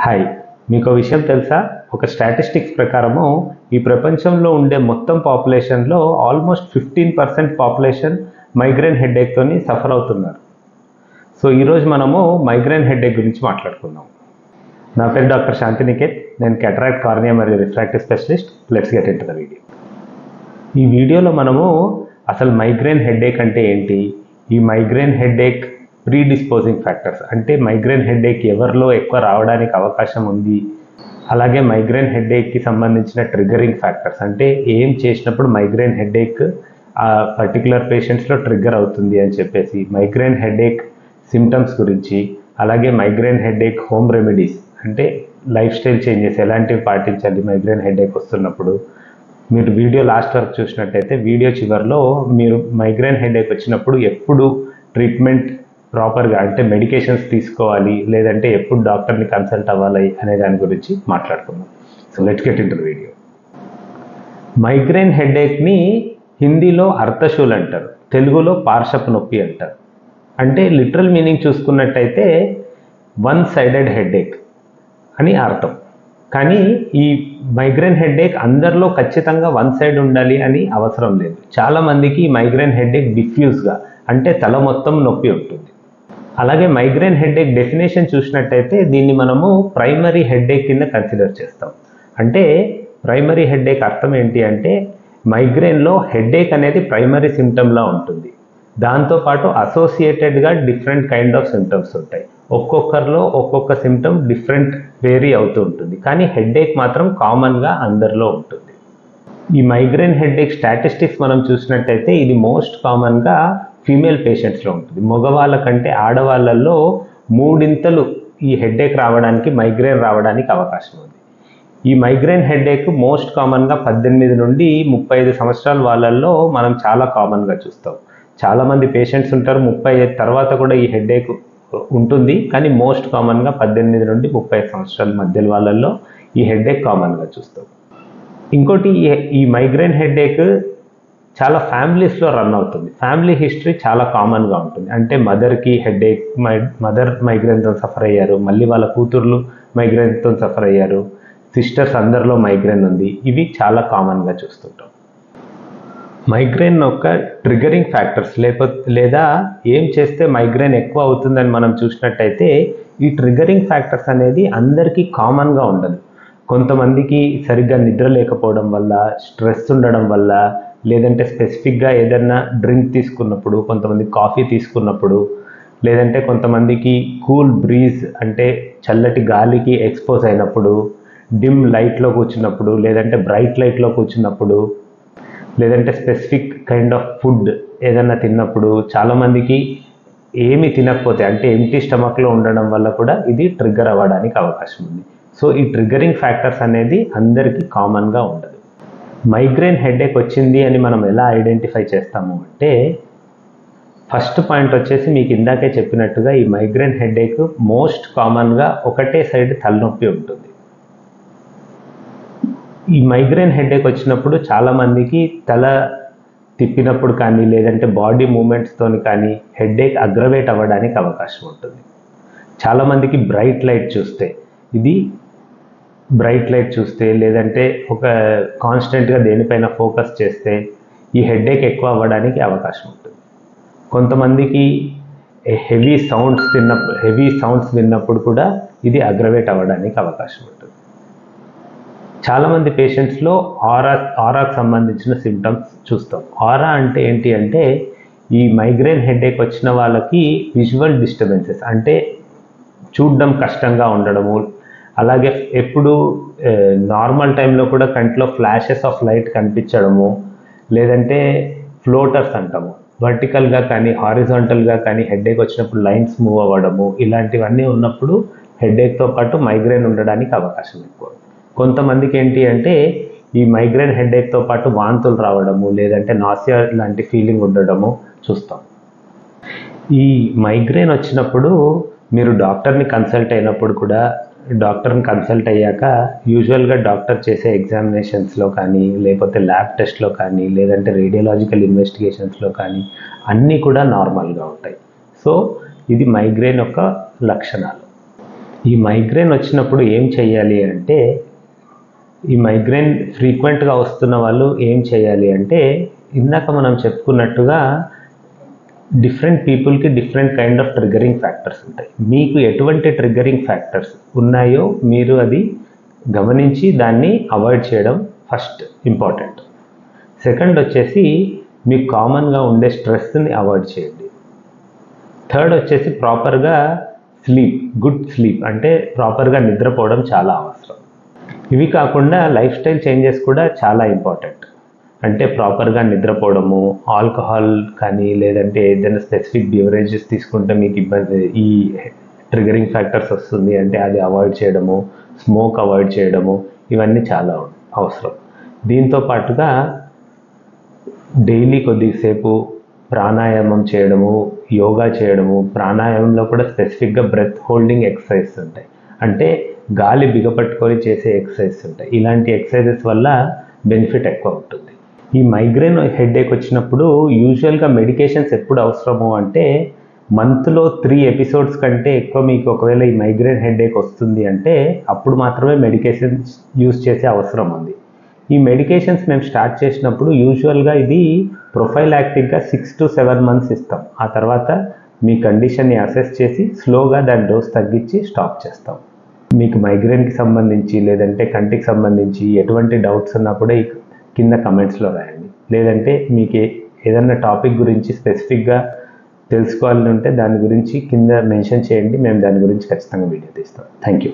Hi, మీకు విషయం తెలుసా? ఒక స్టాటిస్టిక్స్ ప్రకారము ఈ ప్రపంచంలో ఉండే మొత్తం పాపులేషన్లో ఆల్మోస్ట్ 15% పాపులేషన్ మైగ్రేన్ హెడేక్తోని సఫర్ అవుతున్నారు. సో ఈరోజు మనము మైగ్రేన్ హెడేక్ గురించి మాట్లాడుకుందాం. నా పేరు డాక్టర్ శాంతినికేత్. నేను క్యాటరాక్ట్, కార్నియా మరియు refractive specialist. Let's get into the video. ఈ వీడియోలో మనము అసలు మైగ్రేన్ హెడేక్ అంటే ఏంటి, ఈ మైగ్రేన్ హెడేక్ ప్రీడిస్పోజింగ్ ఫ్యాక్టర్స్ అంటే మైగ్రేన్ హెడేక్ ఎవరిలో ఎక్కువ రావడానికి అవకాశం ఉంది, అలాగే మైగ్రేన్ హెడేక్కి సంబంధించిన ట్రిగరింగ్ ఫ్యాక్టర్స్ అంటే ఏం చేసినప్పుడు మైగ్రేన్ హెడేక్ ఆ పర్టికులర్ పేషెంట్స్లో ట్రిగ్గర్ అవుతుంది అని చెప్పేసి, మైగ్రేన్ హెడేక్ సిమ్టమ్స్ గురించి, అలాగే మైగ్రేన్ హెడేక్ హోమ్ రెమెడీస్ అంటే లైఫ్ స్టైల్ చేంజెస్ ఎలాంటివి పాటించాలి మైగ్రేన్ హెడేక్ వస్తున్నప్పుడు. మీరు వీడియో లాస్ట్ వరకు చూసినట్టయితే వీడియో చివరిలో మీరు మైగ్రేన్ హెడేక్ వచ్చినప్పుడు ఎప్పుడు ట్రీట్మెంట్ ప్రాపర్గా అంటే మెడికేషన్స్ తీసుకోవాలి, లేదంటే ఎప్పుడు డాక్టర్ని కన్సల్ట్ అవ్వాలి అనే దాని గురించి మాట్లాడుకుందాం. So let's get into the video. Migraine హెడేక్ని హిందీలో అర్థశూల్ అంటారు, తెలుగులో పార్శ్వపు నొప్పి అంటారు. అంటే లిటరల్ మీనింగ్ చూసుకున్నట్టయితే వన్ సైడెడ్ హెడేక్ అని అర్థం. కానీ ఈ మైగ్రేన్ హెడేక్ అందరిలో ఖచ్చితంగా వన్ సైడ్ ఉండాలి అని అవసరం లేదు. చాలామందికి మైగ్రేన్ హెడేక్ డిఫ్యూజ్గా అంటే తల మొత్తం నొప్పి ఉంటుంది. అలాగే మైగ్రేన్ హెడేక్ డెఫినేషన్ చూసినట్టయితే దీన్ని మనము ప్రైమరీ హెడేక్ కింద కన్సిడర్ చేస్తాం. అంటే ప్రైమరీ హెడేక్ అర్థం ఏంటి అంటే మైగ్రేన్లో హెడేక్ అనేది ప్రైమరీ సిమ్టమ్లా ఉంటుంది, దాంతోపాటు అసోసియేటెడ్గా డిఫరెంట్ కైండ్ ఆఫ్ సిమ్టమ్స్ ఉంటాయి. ఒక్కొక్కరిలో ఒక్కొక్క సిమ్టమ్ డిఫరెంట్ వేరీ అవుతూ ఉంటుంది, కానీ హెడేక్ మాత్రం కామన్గా అందరిలో ఉంటుంది. ఈ మైగ్రేన్ హెడేక్ స్టాటిస్టిక్స్ మనం చూసినట్టయితే ఇది మోస్ట్ కామన్గా ఫీమేల్ పేషెంట్స్లో ఉంటుంది. మగవాళ్ళ కంటే ఆడవాళ్ళల్లో 3 ఇంతలు ఈ హెడేక్ రావడానికి, మైగ్రేన్ రావడానికి అవకాశం ఉంది. ఈ మైగ్రేన్ హెడేక్ మోస్ట్ కామన్గా 18 నుండి 35 సంవత్సరాల వాళ్ళల్లో మనం చాలా కామన్గా చూస్తాం. చాలామంది పేషెంట్స్ ఉంటారు 35 తర్వాత కూడా ఈ హెడేక్ ఉంటుంది, కానీ మోస్ట్ కామన్గా 18 నుండి 35 సంవత్సరాల మధ్య వాళ్ళల్లో ఈ హెడేక్ కామన్గా చూస్తాం. ఇంకోటి, ఈ మైగ్రేన్ హెడేక్ చాలా ఫ్యామిలీస్లో రన్ అవుతుంది. ఫ్యామిలీ హిస్టరీ చాలా కామన్గా ఉంటుంది. అంటే మదర్కి హెడేక్, మదర్ మైగ్రేన్తో సఫర్ అయ్యారు, మళ్ళీ వాళ్ళ కూతుర్లు మైగ్రేన్తో సఫర్ అయ్యారు, సిస్టర్స్ అందరిలో మైగ్రేన్ ఉంది. ఇవి చాలా కామన్గా చూస్తుంటాం. మైగ్రేన్ యొక్క ట్రిగరింగ్ ఫ్యాక్టర్స్ లేదా ఏం చేస్తే మైగ్రేన్ ఎక్కువ అవుతుందని మనం చూసినట్టయితే ఈ ట్రిగరింగ్ ఫ్యాక్టర్స్ అనేది అందరికీ కామన్గా ఉండదు. కొంతమందికి సరిగ్గా నిద్ర లేకపోవడం వల్ల, స్ట్రెస్ ఉండడం వల్ల, లేదంటే స్పెసిఫిక్గా ఏదైనా డ్రింక్ తీసుకున్నప్పుడు, కొంతమంది కాఫీ తీసుకున్నప్పుడు, లేదంటే కొంతమందికి కూల్ బ్రీజ్ అంటే చల్లటి గాలికి ఎక్స్పోజ్ అయినప్పుడు, డిమ్ లైట్లో కూర్చున్నప్పుడు, లేదంటే బ్రైట్ లైట్లో కూర్చున్నప్పుడు, లేదంటే స్పెసిఫిక్ కైండ్ ఆఫ్ ఫుడ్ ఏదైనా తిన్నప్పుడు, చాలామందికి ఏమి తినకపోతే అంటే ఎంటీ స్టమక్లో ఉండడం వల్ల కూడా ఇది ట్రిగ్గర్ అవ్వడానికి అవకాశం ఉంది. సో ఈ ట్రిగ్గరింగ్ ఫ్యాక్టర్స్ అనేది అందరికీ కామన్గా ఉండదు. మైగ్రేన్ హెడేక్ వచ్చింది అని మనం ఎలా ఐడెంటిఫై చేస్తాము అంటే, ఫస్ట్ పాయింట్ వచ్చేసి మీకు ఇందాకే చెప్పినట్టుగా ఈ మైగ్రేన్ హెడేక్ మోస్ట్ కామన్గా ఒకటే సైడ్ తలనొప్పి ఉంటుంది. ఈ మైగ్రేన్ హెడేక్ వచ్చినప్పుడు చాలామందికి తల తిప్పినప్పుడు కానీ, లేదంటే బాడీ మూమెంట్స్తో కానీ హెడేక్ అగ్రవేట్ అవ్వడానికి అవకాశం ఉంటుంది. చాలామందికి బ్రైట్ లైట్ చూస్తే లేదంటే ఒక కాన్స్టెంట్గా దేనిపైన ఫోకస్ చేస్తే ఈ హెడేక్ ఎక్కువ అవ్వడానికి అవకాశం ఉంటుంది. కొంతమందికి హెవీ సౌండ్స్ విన్నప్పుడు కూడా ఇది అగ్రవేట్ అవ్వడానికి అవకాశం ఉంటుంది. చాలామంది పేషెంట్స్లో ఆరాకు సంబంధించిన సిమ్టమ్స్ చూస్తాం. ఆరా అంటే ఏంటి అంటే ఈ మైగ్రేన్ హెడేక్ వచ్చిన వాళ్ళకి విజువల్ డిస్టర్బెన్సెస్ అంటే చూడడం కష్టంగా ఉండడము, అలాగే ఎప్పుడు నార్మల్ టైంలో కూడా కంట్లో ఫ్లాషెస్ ఆఫ్ లైట్ కనిపించడము, లేదంటే ఫ్లోటర్స్ అంటాము, వర్టికల్గా కానీ హారిజాంటల్గా కానీ హెడేక్ వచ్చినప్పుడు లైన్స్ మూవ్ అవ్వడము, ఇలాంటివన్నీ ఉన్నప్పుడు హెడేక్తో పాటు మైగ్రేన్ ఉండడానికి అవకాశం ఎక్కువ. కొంతమందికి ఏంటి అంటే ఈ మైగ్రేన్ హెడేక్తో పాటు వాంతులు రావడము, లేదంటే నాసియా లాంటి ఫీలింగ్ ఉండడము చూస్తాం. ఈ మైగ్రేన్ వచ్చినప్పుడు మీరు డాక్టర్ని కన్సల్ట్ అయినప్పుడు కూడా, డాక్టర్ని కన్సల్ట్ అయ్యాక యూజువల్గా డాక్టర్ చేసే ఎగ్జామినేషన్స్లో కానీ, లేకపోతే ల్యాబ్ టెస్ట్లో కానీ, లేదంటే రేడియోలాజికల్ ఇన్వెస్టిగేషన్స్లో కానీ అన్నీ కూడా నార్మల్గా ఉంటాయి. సో ఇది మైగ్రేన్ యొక్క లక్షణాలు. ఈ మైగ్రేన్ వచ్చినప్పుడు ఏం చేయాలి అంటే, ఈ మైగ్రేన్ ఫ్రీక్వెంట్గా వస్తున్న వాళ్ళు ఏం చేయాలి అంటే, ఇందాక మనం చెప్పుకున్నట్టుగా డిఫరెంట్ పీపుల్కి different kind of triggering factors ఉంటాయి. మీకు ఎటువంటి ట్రిగ్గరింగ్ ఫ్యాక్టర్స్ ఉన్నాయో మీరు అది గమనించి దాన్ని అవాయిడ్ చేయడం ఫస్ట్ ఇంపార్టెంట్. సెకండ్ వచ్చేసి మీకు కామన్గా ఉండే స్ట్రెస్ని అవాయిడ్ చేయండి. థర్డ్ వచ్చేసి ప్రాపర్గా గుడ్ స్లీప్ అంటే ప్రాపర్గా నిద్రపోవడం చాలా అవసరం. ఇవి కాకుండా లైఫ్ స్టైల్ చేంజెస్ కూడా చాలా ఇంపార్టెంట్. అంటే ప్రాపర్గా నిద్రపోవడము, ఆల్కహాల్ కానీ లేదంటే ఏదైనా స్పెసిఫిక్ బివరేజెస్ తీసుకుంటే మీకు ఇబ్బంది, ఈ ట్రిగరింగ్ ఫ్యాక్టర్స్ వస్తుంది అంటే అది అవాయిడ్ చేయడము, స్మోక్ అవాయిడ్ చేయడము, ఇవన్నీ చాలా అవసరం. దీంతో పాటుగా డైలీ కొద్దిసేపు ప్రాణాయామం చేయడము, యోగా చేయడము. ప్రాణాయామంలో కూడా స్పెసిఫిక్గా బ్రెత్ హోల్డింగ్ ఎక్సర్సైజెస్ ఉంటాయి, అంటే గాలి బిగపట్టుకొని చేసే ఎక్సర్సైజెస్ ఉంటాయి. ఇలాంటి ఎక్సర్సైజెస్ వల్ల బెనిఫిట్ ఎక్కువ ఉంటుంది. ఈ మైగ్రేన్ హెడేక్ వచ్చినప్పుడు యూజువల్గా మెడికేషన్స్ ఎప్పుడు అవసరము అంటే, మంత్లో 3 ఎపిసోడ్స్ కంటే ఎక్కువ మీకు ఒకవేళ ఈ మైగ్రేన్ హెడేక్ వస్తుంది అంటే అప్పుడు మాత్రమే మెడికేషన్స్ యూజ్ చేసే అవసరం ఉంది. ఈ మెడికేషన్స్ మేము స్టార్ట్ చేసినప్పుడు యూజువల్గా ఇది ప్రొఫైలాక్టిక్గా 6 to 7 months ఇస్తాం. ఆ తర్వాత మీ కండిషన్ని అసెస్ చేసి స్లోగా దాని డోస్ తగ్గించి స్టాప్ చేస్తాం. మీకు మైగ్రేన్కి సంబంధించి లేదంటే కంటికి సంబంధించి ఎటువంటి డౌట్స్ ఉన్నా కూడా కింద కమెంట్స్లో రాయండి. లేదంటే మీకు ఏదన్నా టాపిక్ గురించి స్పెసిఫిక్గా తెలుసుకోవాలని ఉంటే దాని గురించి కింద మెన్షన్ చేయండి. మేము దాని గురించి ఖచ్చితంగా వీడియో తీస్తాం. Thank you.